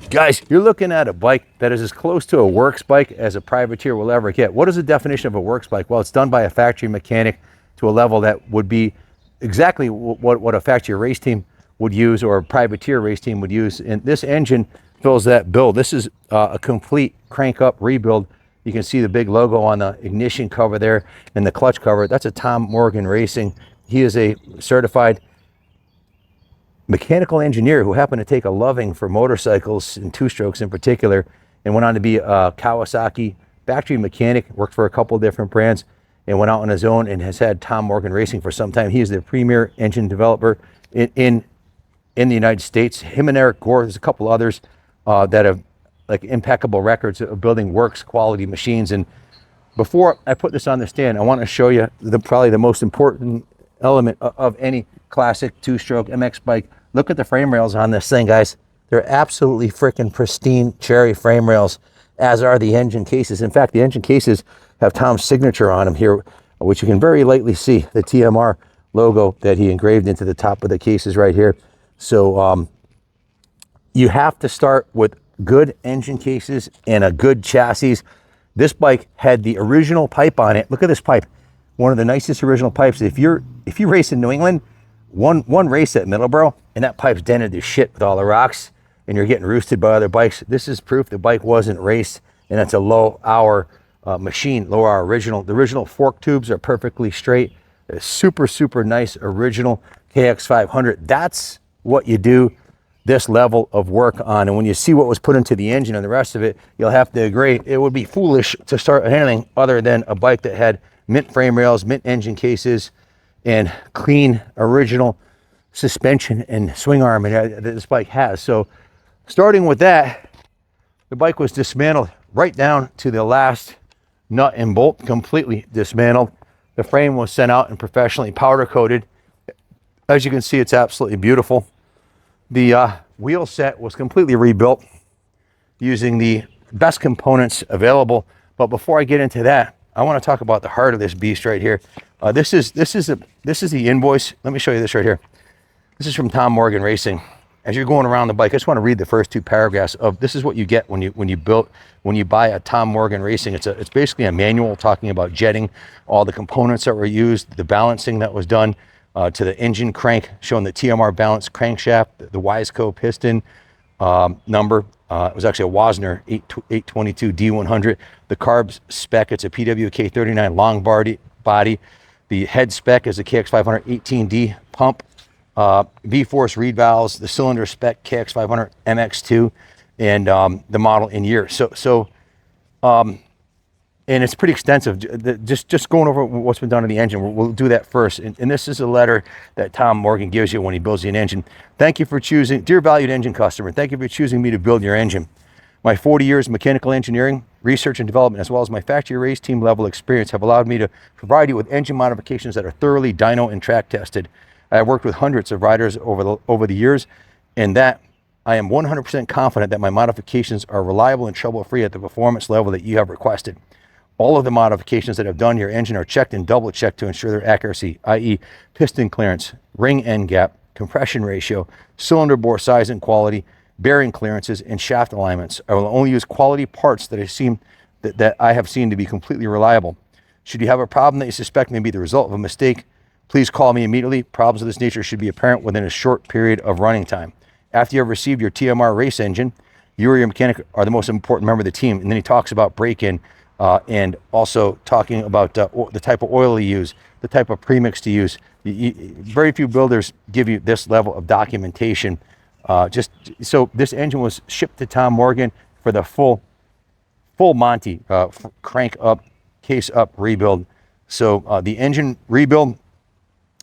Guys, you're looking at a bike that is as close to a works bike as a privateer will ever get. What is the definition of a works bike? Well, it's done by a factory mechanic to a level that would be exactly what a factory race team would use or a privateer race team would use. And this engine fills that bill. This is a complete crank up rebuild. You can see the big logo on the ignition cover there and the clutch cover. That's a Tom Morgan Racing. He is a certified mechanical engineer who happened to take a loving for motorcycles and two-strokes in particular, and went on to be a Kawasaki factory mechanic, worked for a couple of different brands, and went out on his own and has had Tom Morgan Racing for some time. He is the premier engine developer in the United States. Him and Eric Gore, there's a couple others that have like impeccable records of building works quality machines. And before I put this on the stand, I want to show you probably the most important element of any classic two-stroke MX bike. Look at the frame rails on this thing, guys. They're absolutely freaking pristine cherry frame rails, as are the engine cases. In fact, the engine cases have Tom's signature on them here, which you can very lightly see, the TMR logo that he engraved into the top of the cases right here. So you have to start with good engine cases and a good chassis. This bike had the original pipe on it. Look at this pipe. One of the nicest original pipes. If you race in New England, one race at Middleborough, and that pipe's dented to shit with all the rocks, and you're getting roosted by other bikes. This is proof the bike wasn't raced, and it's a low hour machine, low hour original. The original fork tubes are perfectly straight. A super, super nice original KX500. That's what you do this level of work on. And when you see what was put into the engine and the rest of it, you'll have to agree it would be foolish to start anything other than a bike that had mint frame rails, mint engine cases, and clean original suspension and swing arm that this bike has. So starting with that, the bike was dismantled right down to the last nut and bolt, completely dismantled. The frame was sent out and professionally powder coated. As you can see, it's absolutely beautiful. The wheel set was completely rebuilt using the best components available. But before I get into that, I want to talk about the heart of this beast right here. This is the invoice. Let me show you this right here. This is from Tom Morgan Racing. As you're going around the bike, I just want to read the first two paragraphs of this is what you get when you buy a Tom Morgan Racing. It's basically a manual talking about jetting, all the components that were used, the balancing that was done to the engine crank, showing the TMR balance crankshaft, the Wiseco piston number. It was actually a Wasner 822 D100. The carbs spec, it's a PWK 39 long body. The head spec is a KX500 18D pump. V-force reed valves, the cylinder spec KX500 MX2, and the model in year. And it's pretty extensive. Just going over what's been done to the engine. We'll do that first. And this is a letter that Tom Morgan gives you when he builds you an engine. Thank you for choosing, dear valued engine customer, thank you for choosing me to build your engine. My 40 years of mechanical engineering, research and development, as well as my factory race team level experience have allowed me to provide you with engine modifications that are thoroughly dyno and track tested. I have worked with hundreds of riders over the years, and that I am 100% confident that my modifications are reliable and trouble-free at the performance level that you have requested. All of the modifications that I've done to your engine are checked and double-checked to ensure their accuracy, i.e. piston clearance, ring end gap, compression ratio, cylinder bore size and quality, bearing clearances, and shaft alignments. I will only use quality parts that I have seen to be completely reliable. Should you have a problem that you suspect may be the result of a mistake, please call me immediately. Problems of this nature should be apparent within a short period of running time. After you have received your TMR race engine, you or your mechanic are the most important member of the team. And then he talks about break-in and also talking about the type of oil you use, the type of premix to use. Very few builders give you this level of documentation. So this engine was shipped to Tom Morgan for the full Monty crank up, case up rebuild. So the engine rebuild,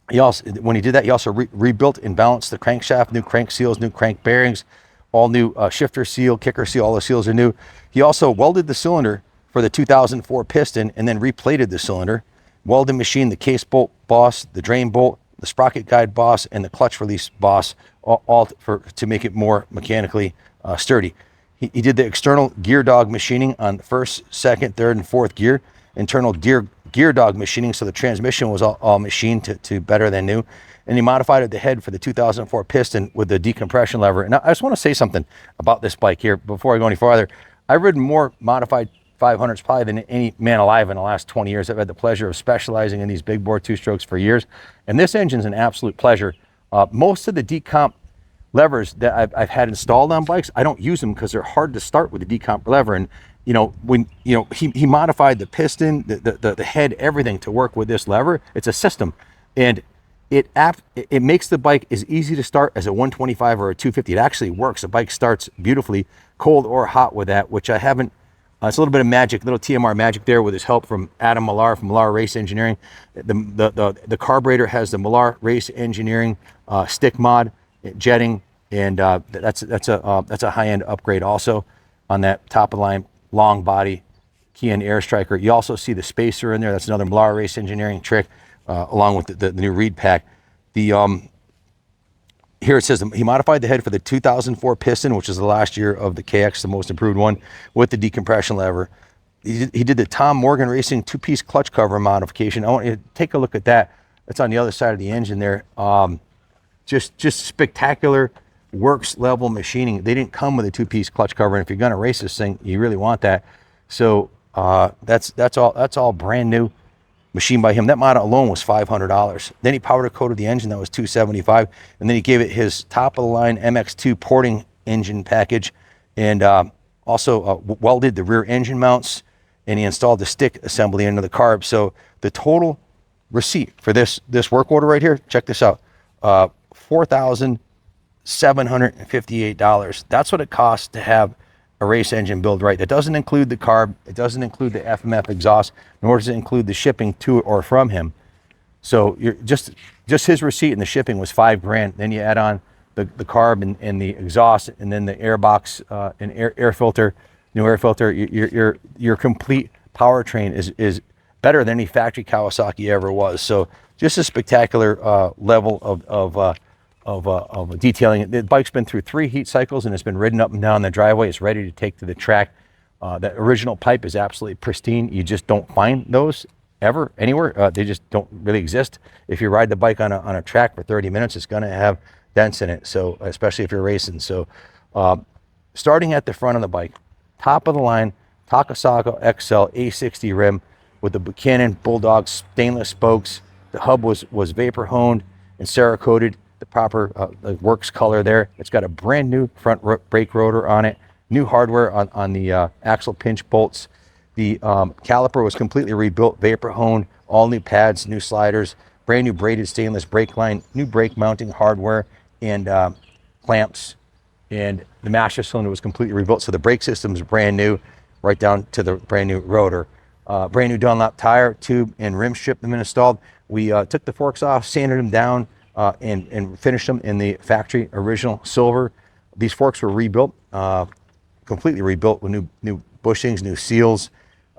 when he did that, he also rebuilt and balanced the crankshaft, new crank seals, new crank bearings, all new shifter seal, kicker seal, all the seals are new. He also welded the cylinder for the 2004 piston and then replated the cylinder, welded and machined the case bolt boss, the drain bolt, the sprocket guide boss, and the clutch release boss, all to make it more mechanically sturdy. He did the external gear dog machining on the first, second, third, and fourth gear, internal gear gear dog machining, so the transmission was all machined to better than new. And he modified the head for the 2004 piston with the decompression lever. And I just want to say something about this bike here before I go any farther. I've ridden more modified 500s probably than any man alive in the last 20 years. I've had the pleasure of specializing in these big bore two-strokes for years. And this engine's an absolute pleasure. Most of the decomp levers that I've had installed on bikes, I don't use them because they're hard to start with the decomp lever. And you know, when he modified the piston, the head, everything to work with this lever. It's a system, and it makes the bike as easy to start as a 125 or a 250. It actually works. The bike starts beautifully, cold or hot with that, which I haven't. It's a little bit of magic, little TMR magic there with his help from Adam Millar from Millar Race Engineering. The carburetor has the Millar Race Engineering stick mod jetting, and that's a high-end upgrade also on that top of the line long body Kian Air Striker. You also see the spacer in there. That's another Millar Race Engineering trick, along with the new reed pack. Here it says he modified the head for the 2004 piston, which is the last year of the KX, the most improved one, with the decompression lever. He did the Tom Morgan Racing two-piece clutch cover modification. I want you to take a look at that. That's on the other side of the engine there. Just spectacular works level machining. They didn't come with a two-piece clutch cover, and if you're going to race this thing, you really want that. So that's all brand new, machined by him. That model alone was $500. Then he powder coated the engine. That was $275, and then he gave it his top of the line MX2 porting engine package, and also welded the rear engine mounts, and he installed the stick assembly into the carb. So the total receipt for this work order right here, check this out, $4,758. That's what it costs to have a race engine build right. That doesn't include the carb. It doesn't include the FMF exhaust, nor does it include the shipping to or from him. So you're just his receipt and the shipping was $5,000. Then you add on the carb and the exhaust, and then the air box and air filter, new air filter. Your complete powertrain is better than any factory Kawasaki ever was. So just a spectacular level of detailing. The bike's been through 3 heat cycles and it's been ridden up and down the driveway. It's ready to take to the track. That original pipe is absolutely pristine. You just don't find those ever anywhere. They just don't really exist. If you ride the bike on a track for 30 minutes, it's going to have dents in it. So especially if you're racing. So starting at the front of the bike, top of the line Kawasaki XL A60 rim with the Buchanan Bulldog stainless spokes. The hub was vapor honed and Cerakoted, the proper works color there. It's got a brand new front brake rotor on it, new hardware on the axle pinch bolts. The caliper was completely rebuilt, vapor honed, all new pads, new sliders, brand new braided stainless brake line, new brake mounting hardware and clamps, and the master cylinder was completely rebuilt. So the brake system is brand new, right down to the brand new rotor. Brand new Dunlop tire, tube, and rim strip have been installed. We took the forks off, sanded them down, and finished them in the factory original silver. These forks were rebuilt, completely rebuilt with new bushings, new seals,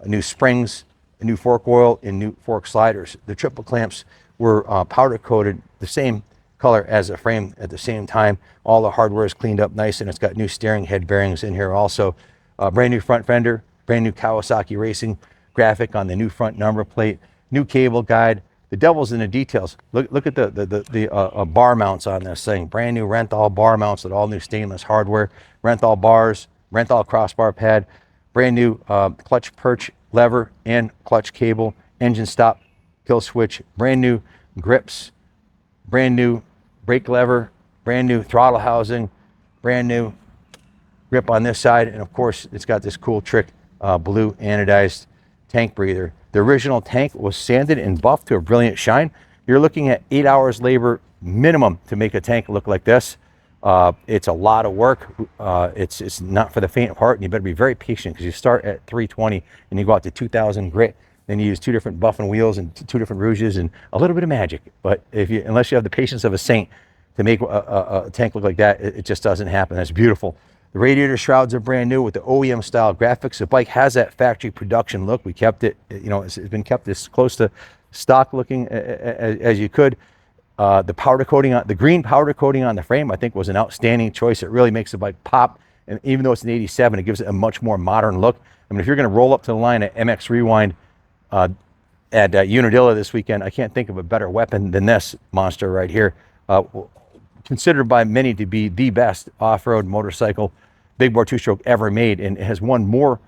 new springs, a new fork oil, and new fork sliders. The triple clamps were powder coated the same color as the frame at the same time. All the hardware is cleaned up nice, and it's got new steering head bearings in here also. Brand new front fender, brand new Kawasaki Racing graphic on the new front number plate, new cable guide. The devil's in the details. Look at the bar mounts on this thing. Brand new Renthal bar mounts with all new stainless hardware. Renthal bars, Renthal crossbar pad, brand new clutch perch lever and clutch cable, engine stop, kill switch, brand new grips, brand new brake lever, brand new throttle housing, brand new grip on this side, and of course it's got this cool trick blue anodized tank breather. The original tank was sanded and buffed to a brilliant shine. You're looking at 8 hours labor minimum to make a tank look like this. It's a lot of work. It's not for the faint of heart, and you better be very patient because you start at 320 and you go out to 2,000 grit. Then you use 2 different buffing wheels and 2 different rouges and a little bit of magic. But unless you have the patience of a saint to make a tank look like that, it just doesn't happen. That's beautiful. The radiator shrouds are brand new with the OEM style graphics. The bike has that factory production look. We kept it, it's been kept as close to stock looking as you could. The powder coating the green powder coating on the frame, I think, was an outstanding choice. It really makes the bike pop. And even though it's an 87, it gives it a much more modern look. I mean, if you're going to roll up to the line at MX Rewind, Unadilla this weekend. I can't think of a better weapon than this monster right here. Considered by many to be the best off-road motorcycle big bore two-stroke ever made, and it has won more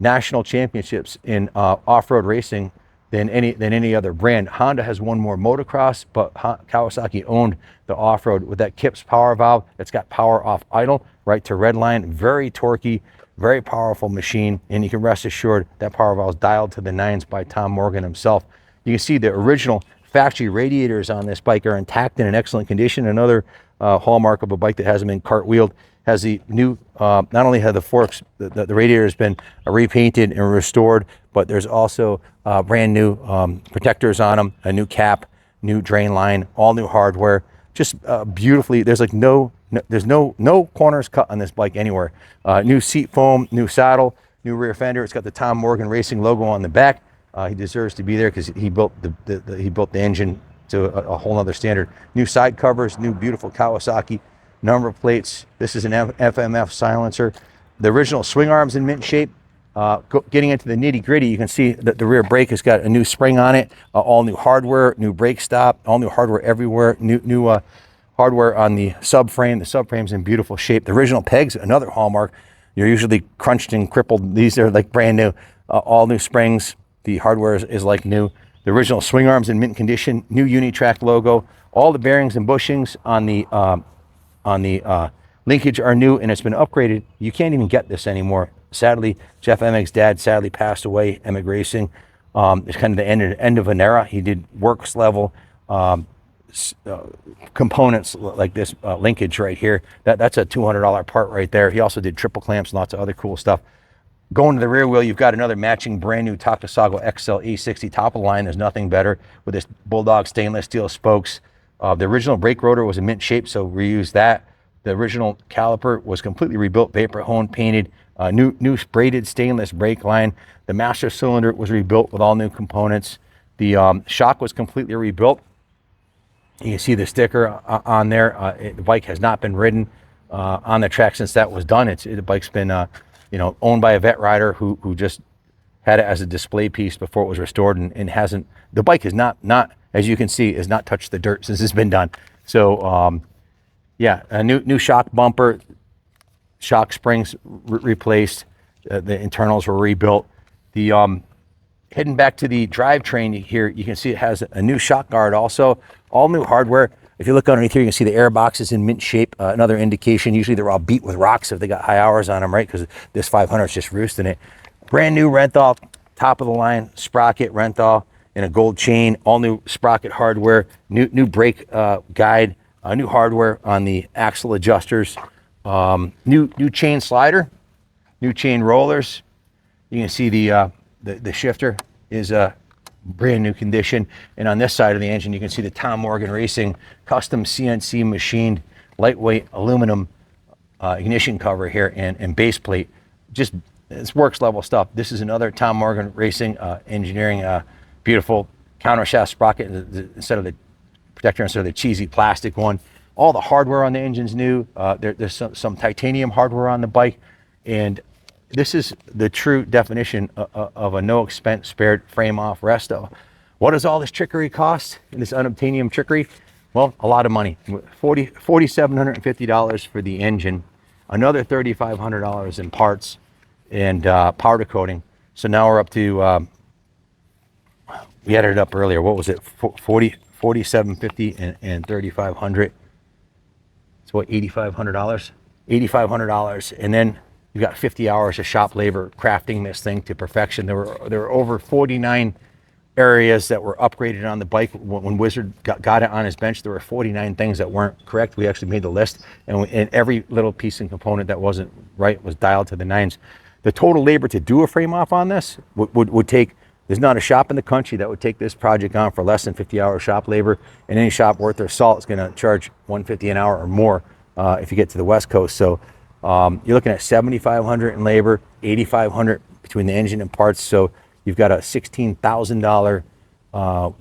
national championships in off-road racing than any other brand. Honda has won more motocross, but Kawasaki owned the off-road with that Kips power valve. It's got power off idle, right to red line. Very torquey, very powerful machine, and you can rest assured that power valve is dialed to the nines by Tom Morgan himself. You can see the original factory radiators on this bike are intact and in excellent condition. Another hallmark of a bike that hasn't been cartwheeled. Has the new, not only have the forks, the radiator has been repainted and restored, but there's also brand new protectors on them, a new cap, new drain line, all new hardware. Just beautifully, there's like there's no corners cut on this bike anywhere. New seat foam, new saddle, new rear fender. It's got the Tom Morgan Racing logo on the back. He deserves to be there because he built the engine to a whole other standard. New side covers, new beautiful Kawasaki number plates. This is an FMF silencer. The original swing arms in mint shape. Getting into the nitty gritty, you can see that the rear brake has got a new spring on it, all new hardware, new brake stop, all new hardware everywhere, new hardware on the subframe. The subframe's in beautiful shape. The original pegs, another hallmark. You're usually crunched and crippled. These are like brand new, all new springs. The hardware is like new. The original swing arms in mint condition, new Unitrack logo. All the bearings and bushings on the linkage are new, and it's been upgraded. You can't even get this anymore. Sadly, Jeff Emmig's dad sadly passed away, Emmig Racing. It's kind of the end of an era. He did works level components like this linkage right here. That's a $200 part right there. He also did triple clamps and lots of other cool stuff. Going to the rear wheel, you've got another matching brand new Takasago XL E60 top of the line. There's nothing better with this Bulldog stainless steel spokes. The original brake rotor was in mint shape, so reuse that. The original caliper was completely rebuilt, vapor hone painted, new braided stainless brake line. The master cylinder was rebuilt with all new components. The shock was completely rebuilt. You can see the sticker on there. The bike has not been ridden on the track since that was done. The bike's been owned by a vet rider who just had it as a display piece before it was restored, and hasn't. The bike is not, as you can see, has not touched the dirt since it's been done. So yeah, a new shock bumper, shock springs replaced, the internals were rebuilt. The heading back to the drivetrain here, you can see it has a new shock guard also, all new hardware. If you look underneath here, you can see the air box is in mint shape. Another indication, usually they're all beat with rocks if they got high hours on them, right? Because this 500 is just roosting it. Brand new Renthal, top of the line sprocket Renthal in a gold chain, all new sprocket hardware, new brake guide, new hardware on the axle adjusters, new chain slider, new chain rollers. You can see the shifter is brand new condition, and on this side of the engine you can see the Tom Morgan Racing custom CNC machined lightweight aluminum ignition cover here and base plate. Just it's works level stuff. This is another Tom Morgan Racing engineering beautiful countershaft sprocket instead of the protector, instead of the cheesy plastic one. All the hardware on the engine's new. There's some titanium hardware on the bike, and this is the true definition of a no expense spared frame off resto. What does all this trickery cost? This unobtainium trickery? Well, a lot of money. $4,750 for the engine, another $3,500 in parts and powder coating. So now we're up to, we added it up earlier. What was it? $4,750 and $3,500. So what, $8,500? $8,500, and then you've got 50 hours of shop labor crafting this thing to perfection. There were over 49 areas that were upgraded on the bike. When Wizard got it on his bench, there were 49 things that weren't correct. We actually made the list, and every little piece and component that wasn't right was dialed to the nines. The total labor to do a frame off on this would take, there's not a shop in the country that would take this project on for less than 50 hours shop labor, and any shop worth their salt is going to charge $150 an hour or more if you get to the West Coast. So you're looking at $7,500 in labor, $8,500 between the engine and parts. So you've got a $16,000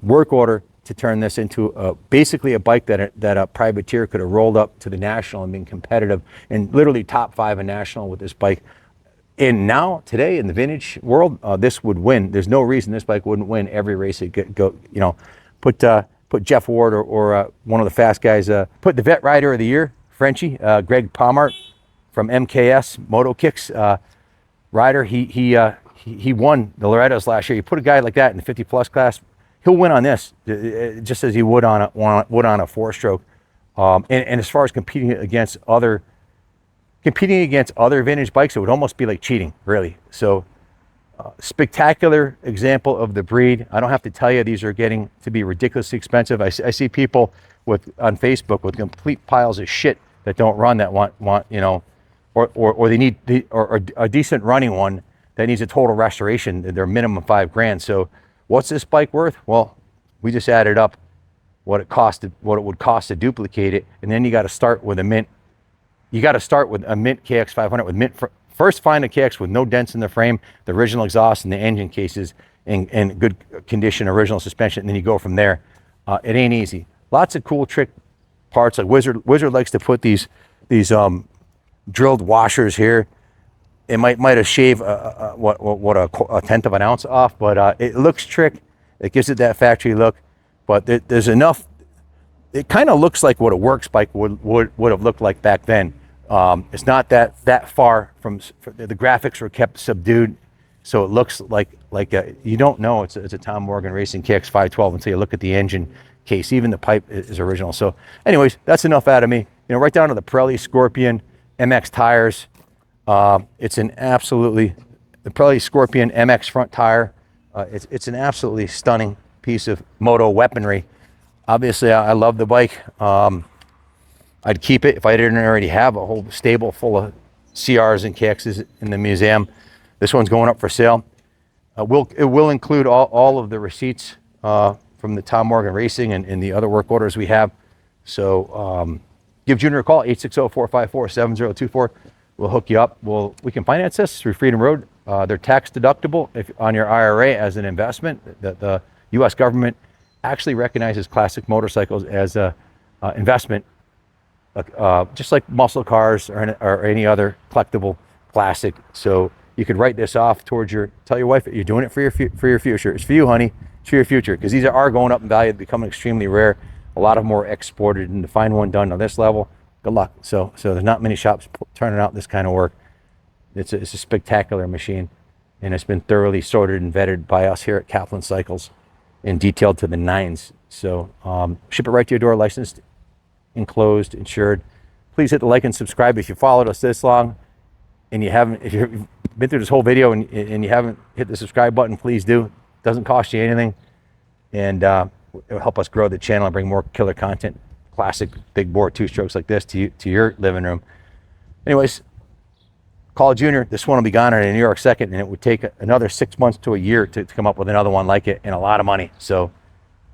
work order to turn this into basically a bike that a privateer could have rolled up to the national and been competitive, and literally top 5 in national with this bike. And now, today, in the vintage world, this would win. There's no reason this bike wouldn't win every race it go. You know, put Jeff Ward or one of the fast guys. Put the Vet Rider of the Year, Frenchie, Greg Palmart from MKS Moto Kicks rider. He won the Loretta's last year. You put a guy like that in the 50+ class, he'll win on this, just as he would on a 4-stroke. And as far as competing against other vintage bikes, it would almost be like cheating, really. So spectacular example of the breed. I don't have to tell you, these are getting to be ridiculously expensive. I see people on Facebook with complete piles of shit that don't run, that want you know, or they need or a decent running one that needs a total restoration. They're minimum $5,000. So what's this bike worth? Well, we just added up what it would cost to duplicate it, and then you got to start with a mint. You got to start with a mint KX500 with mint. First, find a KX with no dents in the frame, the original exhaust and the engine cases in good condition, original suspension, and then you go from there. It ain't easy. Lots of cool trick parts. Like Wizard likes to put these drilled washers here. It might have shaved a tenth of an ounce off, but it looks trick. It gives it that factory look. But there's enough. It kind of looks like what a works bike would have looked like back then. It's not that far from the graphics were kept subdued, so it looks like you don't know it's a Tom Morgan Racing KX512 until you look at the engine case. Even the pipe is original. So, anyways, that's enough out of me. You know, right down to the Pirelli Scorpion MX tires. It's an absolutely the Pirelli Scorpion MX front tire. It's an absolutely stunning piece of moto weaponry. Obviously, I love the bike. I'd keep it if I didn't already have a whole stable full of CRs and KXs in the museum. This one's going up for sale. It will include all of the receipts from the Tom Morgan Racing and the other work orders we have. So give Junior a call, 860-454-7024. We'll hook you up. We can finance this through Freedom Road. They're tax deductible on your IRA as an investment. The U.S. government actually recognizes classic motorcycles as a investment, just like muscle cars or any other collectible classic. So you could write this off towards tell your wife that you're doing it for your future. It's for you, honey. It's for your future, because these are going up in value, becoming extremely rare. A lot of them more exported, and to find one done on this level, good luck. So there's not many shops turning out this kind of work. It's a spectacular machine, and it's been thoroughly sorted and vetted by us here at Kaplan Cycles and detailed to the nines. So ship it right to your door, licensed, enclosed, insured. Please hit the like and subscribe if you followed us this long and if you've been through this whole video and you haven't hit the subscribe button, please do. It doesn't cost you anything, and it'll help us grow the channel and bring more killer content, classic big bore 2-strokes like this to your living room. Anyways, call Junior. This one will be gone in a New York second, and it would take another 6 months to a year to come up with another one like it, and a lot of money. So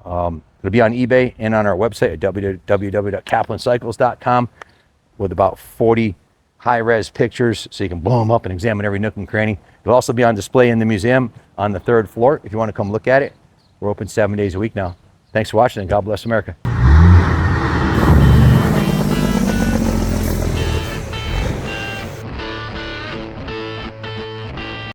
it'll be on eBay and on our website at www.kaplancycles.com with about 40 high-res pictures, so you can blow them up and examine every nook and cranny. It'll also be on display in the museum on the 3rd floor if you want to come look at it. We're open 7 days a week now. Thanks for watching, and God bless America.